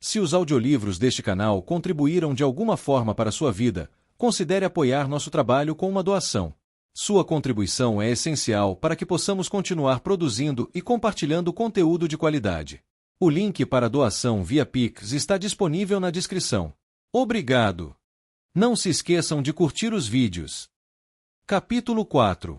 Se os audiolivros deste canal contribuíram de alguma forma para a sua vida, considere apoiar nosso trabalho com uma doação. Sua contribuição é essencial para que possamos continuar produzindo e compartilhando conteúdo de qualidade. O link para a doação via Pix está disponível na descrição. Obrigado! Não se esqueçam de curtir os vídeos. Capítulo 4.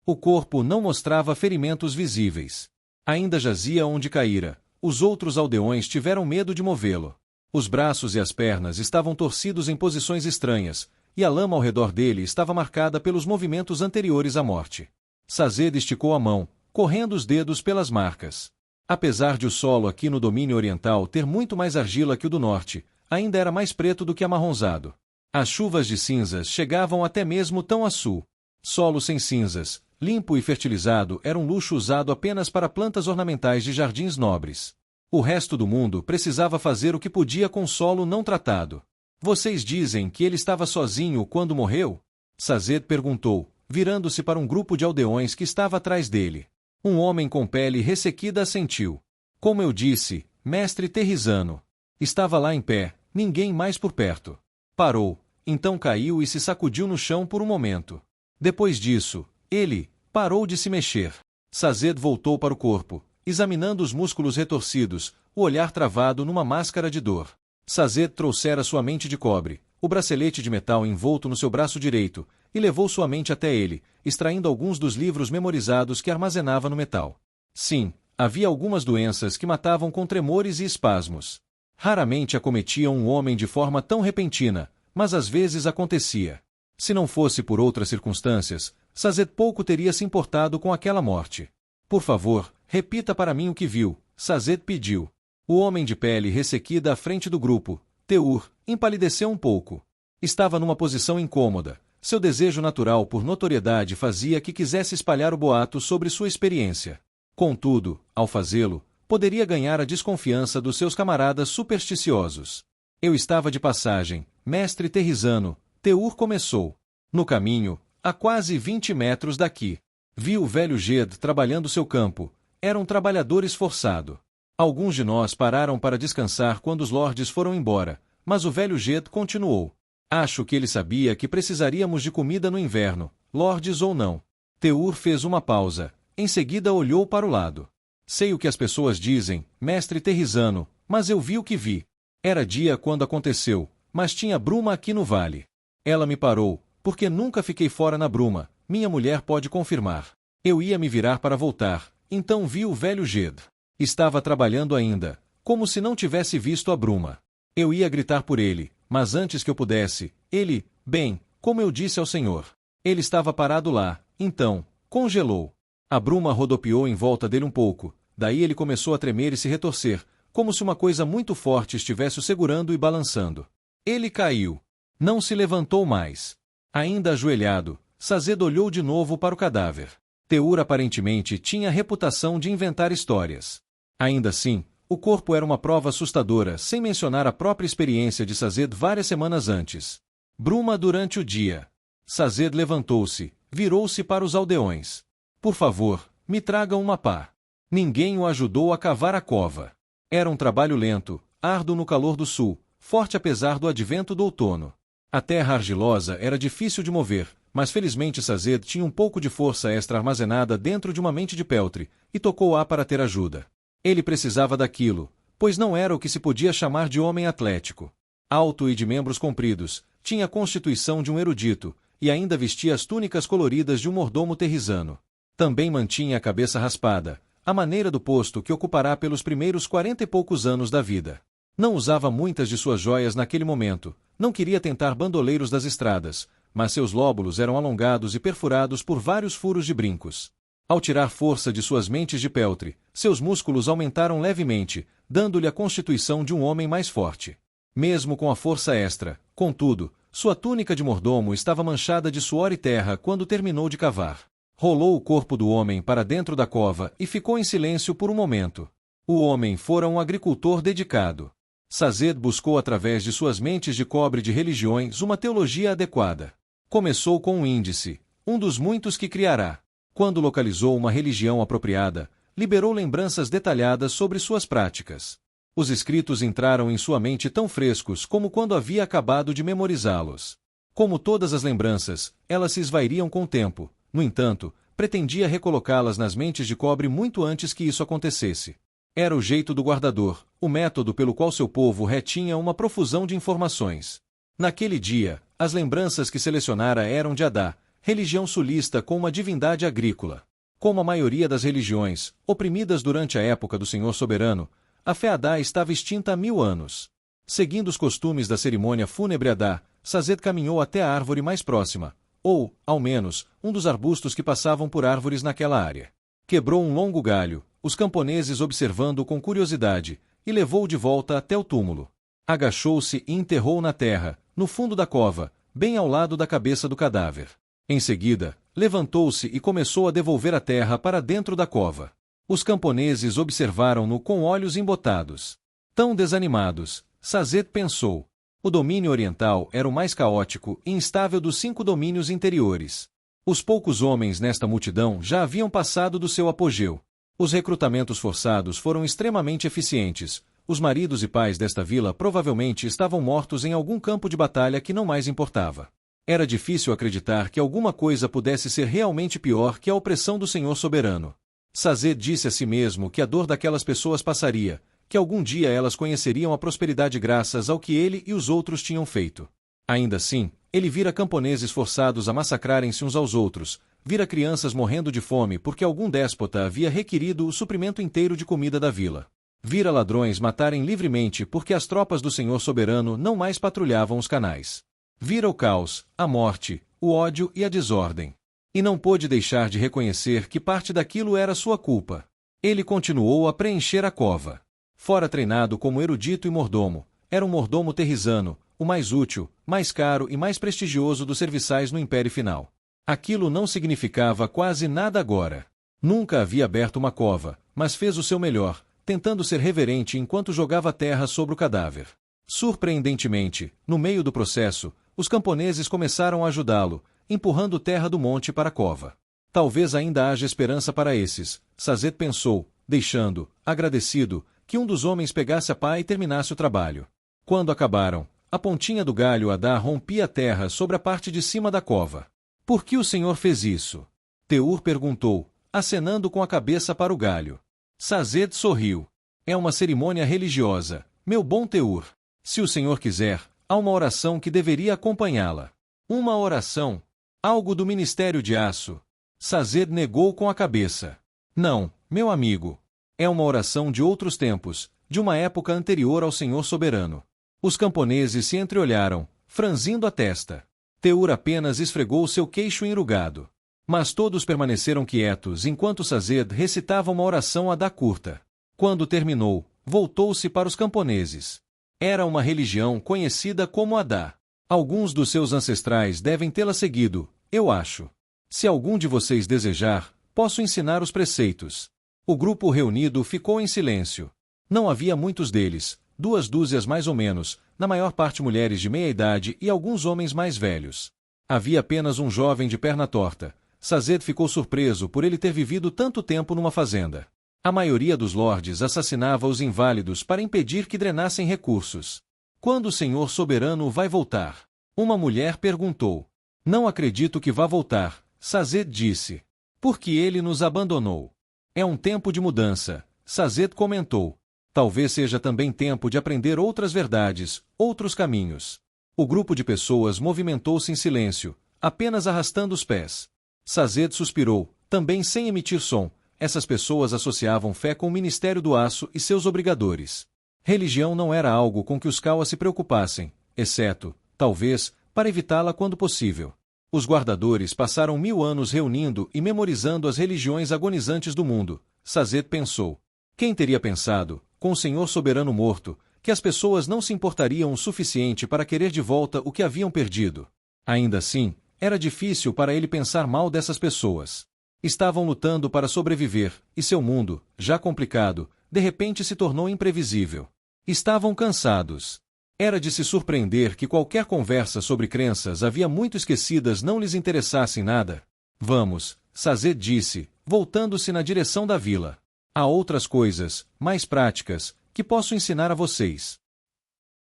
O corpo não mostrava ferimentos visíveis. Ainda jazia onde caíra. Os outros aldeões tiveram medo de movê-lo. Os braços e as pernas estavam torcidos em posições estranhas, e a lama ao redor dele estava marcada pelos movimentos anteriores à morte. Sazed esticou a mão, correndo os dedos pelas marcas. Apesar de o solo aqui no domínio oriental ter muito mais argila que o do norte, ainda era mais preto do que amarronzado. As chuvas de cinzas chegavam até mesmo tão a sul. Solo sem cinzas, limpo e fertilizado era um luxo usado apenas para plantas ornamentais de jardins nobres. O resto do mundo precisava fazer o que podia com solo não tratado. Vocês dizem que ele estava sozinho quando morreu? Sazed perguntou, virando-se para um grupo de aldeões que estava atrás dele. Um homem com pele ressequida assentiu. Como eu disse, mestre Terrizano. Estava lá em pé, ninguém mais por perto. Parou, então caiu e se sacudiu no chão por um momento. Depois disso, ele parou de se mexer. Sazed voltou para o corpo, examinando os músculos retorcidos, o olhar travado numa máscara de dor. Sazed trouxera sua mente de cobre, o bracelete de metal envolto no seu braço direito, e levou sua mente até ele, extraindo alguns dos livros memorizados que armazenava no metal. Sim, havia algumas doenças que matavam com tremores e espasmos. Raramente acometiam um homem de forma tão repentina, mas às vezes acontecia. Se não fosse por outras circunstâncias, Sazed pouco teria se importado com aquela morte. Por favor, repita para mim o que viu, Sazed pediu. O homem de pele ressequida à frente do grupo, Teur, empalideceu um pouco. Estava numa posição incômoda. Seu desejo natural por notoriedade fazia que quisesse espalhar o boato sobre sua experiência. Contudo, ao fazê-lo, poderia ganhar a desconfiança dos seus camaradas supersticiosos. Eu estava de passagem, mestre Terrizano, Teur começou. No caminho, a quase 20 metros daqui. Vi o velho Jed trabalhando seu campo. Era um trabalhador esforçado. Alguns de nós pararam para descansar quando os lordes foram embora, mas o velho Jed continuou. Acho que ele sabia que precisaríamos de comida no inverno, lordes ou não. Teur fez uma pausa. Em seguida olhou para o lado. Sei o que as pessoas dizem, mestre Terrizano, mas eu vi o que vi. Era dia quando aconteceu, mas tinha bruma aqui no vale. Ela me parou, porque nunca fiquei fora na bruma, minha mulher pode confirmar. Eu ia me virar para voltar, então vi o velho Jed. Estava trabalhando ainda, como se não tivesse visto a bruma. Eu ia gritar por ele, mas antes que eu pudesse, ele, bem, como eu disse ao senhor. Ele estava parado lá, então, congelou. A bruma rodopiou em volta dele um pouco, daí ele começou a tremer e se retorcer, como se uma coisa muito forte estivesse o segurando e balançando. Ele caiu. Não se levantou mais. Ainda ajoelhado, Sazed olhou de novo para o cadáver. Teur aparentemente tinha a reputação de inventar histórias. Ainda assim, o corpo era uma prova assustadora, sem mencionar a própria experiência de Sazed várias semanas antes. Bruma durante o dia. Sazed levantou-se, virou-se para os aldeões. Por favor, me tragam uma pá. Ninguém o ajudou a cavar a cova. Era um trabalho lento, árduo no calor do sul, forte apesar do advento do outono. A terra argilosa era difícil de mover, mas felizmente Sazed tinha um pouco de força extra armazenada dentro de uma mente de peltre, e tocou-a para ter ajuda. Ele precisava daquilo, pois não era o que se podia chamar de homem atlético. Alto e de membros compridos, tinha a constituição de um erudito, e ainda vestia as túnicas coloridas de um mordomo terrizano. Também mantinha a cabeça raspada, a maneira do posto que ocupará pelos primeiros 40 e poucos anos da vida. Não usava muitas de suas joias naquele momento, não queria tentar bandoleiros das estradas, mas seus lóbulos eram alongados e perfurados por vários furos de brincos. Ao tirar força de suas mentes de peltre, seus músculos aumentaram levemente, dando-lhe a constituição de um homem mais forte. Mesmo com a força extra, contudo, sua túnica de mordomo estava manchada de suor e terra quando terminou de cavar. Rolou o corpo do homem para dentro da cova e ficou em silêncio por um momento. O homem fora um agricultor dedicado. Sazed buscou através de suas mentes de cobre de religiões uma teologia adequada. Começou com um índice, um dos muitos que criará. Quando localizou uma religião apropriada, liberou lembranças detalhadas sobre suas práticas. Os escritos entraram em sua mente tão frescos como quando havia acabado de memorizá-los. Como todas as lembranças, elas se esvairiam com o tempo. No entanto, pretendia recolocá-las nas mentes de cobre muito antes que isso acontecesse. Era o jeito do guardador, o método pelo qual seu povo retinha uma profusão de informações. Naquele dia, as lembranças que selecionara eram de Adá, religião sulista com uma divindade agrícola. Como a maioria das religiões, oprimidas durante a época do Senhor Soberano, a fé Adá estava extinta há 1000 anos. Seguindo os costumes da cerimônia fúnebre Adá, Sazed caminhou até a árvore mais próxima, ou, ao menos, um dos arbustos que passavam por árvores naquela área. Quebrou um longo galho, os camponeses observando com curiosidade, e levou-o de volta até o túmulo. Agachou-se e enterrou na terra, no fundo da cova, bem ao lado da cabeça do cadáver. Em seguida, levantou-se e começou a devolver a terra para dentro da cova. Os camponeses observaram-no com olhos embotados. Tão desanimados, Sazed pensou. O domínio oriental era o mais caótico e instável dos 5 domínios interiores. Os poucos homens nesta multidão já haviam passado do seu apogeu. Os recrutamentos forçados foram extremamente eficientes. Os maridos e pais desta vila provavelmente estavam mortos em algum campo de batalha que não mais importava. Era difícil acreditar que alguma coisa pudesse ser realmente pior que a opressão do Senhor Soberano. Sazed disse a si mesmo que a dor daquelas pessoas passaria, que algum dia elas conheceriam a prosperidade graças ao que ele e os outros tinham feito. Ainda assim, ele vira camponeses forçados a massacrarem-se uns aos outros, vira crianças morrendo de fome porque algum déspota havia requerido o suprimento inteiro de comida da vila. Vira ladrões matarem livremente porque as tropas do Senhor Soberano não mais patrulhavam os canais. Vira o caos, a morte, o ódio e a desordem. E não pôde deixar de reconhecer que parte daquilo era sua culpa. Ele continuou a preencher a cova. Fora treinado como erudito e mordomo, era um mordomo terrisano, o mais útil, mais caro e mais prestigioso dos serviçais no Império Final. Aquilo não significava quase nada agora. Nunca havia aberto uma cova, mas fez o seu melhor, tentando ser reverente enquanto jogava terra sobre o cadáver. Surpreendentemente, no meio do processo, os camponeses começaram a ajudá-lo, empurrando terra do monte para a cova. Talvez ainda haja esperança para esses, Sazed pensou, deixando, agradecido, que um dos homens pegasse a pá e terminasse o trabalho. Quando acabaram, a pontinha do galho Adá rompia a terra sobre a parte de cima da cova. Por que o Senhor fez isso? Teur perguntou, acenando com a cabeça para o galho. Sazed sorriu. É uma cerimônia religiosa, meu bom Teur. Se o Senhor quiser, há uma oração que deveria acompanhá-la. Uma oração? Algo do Ministério de Aço? Sazed negou com a cabeça. Não, meu amigo. É uma oração de outros tempos, de uma época anterior ao Senhor Soberano. Os camponeses se entreolharam, franzindo a testa. Teur apenas esfregou seu queixo enrugado. Mas todos permaneceram quietos enquanto Sazed recitava uma oração Adá curta. Quando terminou, voltou-se para os camponeses. Era uma religião conhecida como Adá. Alguns dos seus ancestrais devem tê-la seguido, eu acho. Se algum de vocês desejar, posso ensinar os preceitos. O grupo reunido ficou em silêncio. Não havia muitos deles, 2 dúzias mais ou menos, na maior parte mulheres de meia idade e alguns homens mais velhos. Havia apenas um jovem de perna torta. Sazed ficou surpreso por ele ter vivido tanto tempo numa fazenda. A maioria dos lordes assassinava os inválidos para impedir que drenassem recursos. Quando o Senhor Soberano vai voltar? Uma mulher perguntou. Não acredito que vá voltar, Sazed disse. Porque ele nos abandonou. É um tempo de mudança, Sazed comentou. Talvez seja também tempo de aprender outras verdades, outros caminhos. O grupo de pessoas movimentou-se em silêncio, apenas arrastando os pés. Sazed suspirou, também sem emitir som. Essas pessoas associavam fé com o Ministério do Aço e seus obrigadores. Religião não era algo com que os Kawa se preocupassem, exceto, talvez, para evitá-la quando possível. Os guardadores passaram 1000 anos reunindo e memorizando as religiões agonizantes do mundo, Sazed pensou. Quem teria pensado, com o Senhor Soberano morto, que as pessoas não se importariam o suficiente para querer de volta o que haviam perdido? Ainda assim, era difícil para ele pensar mal dessas pessoas. Estavam lutando para sobreviver, e seu mundo, já complicado, de repente se tornou imprevisível. Estavam cansados. Era de se surpreender que qualquer conversa sobre crenças havia muito esquecidas não lhes interessasse em nada. Vamos, Sazed disse, voltando-se na direção da vila. Há outras coisas, mais práticas, que posso ensinar a vocês.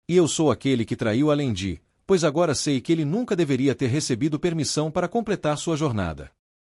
E eu sou aquele que traiu Alendi, pois agora sei que ele nunca deveria ter recebido permissão para completar sua jornada.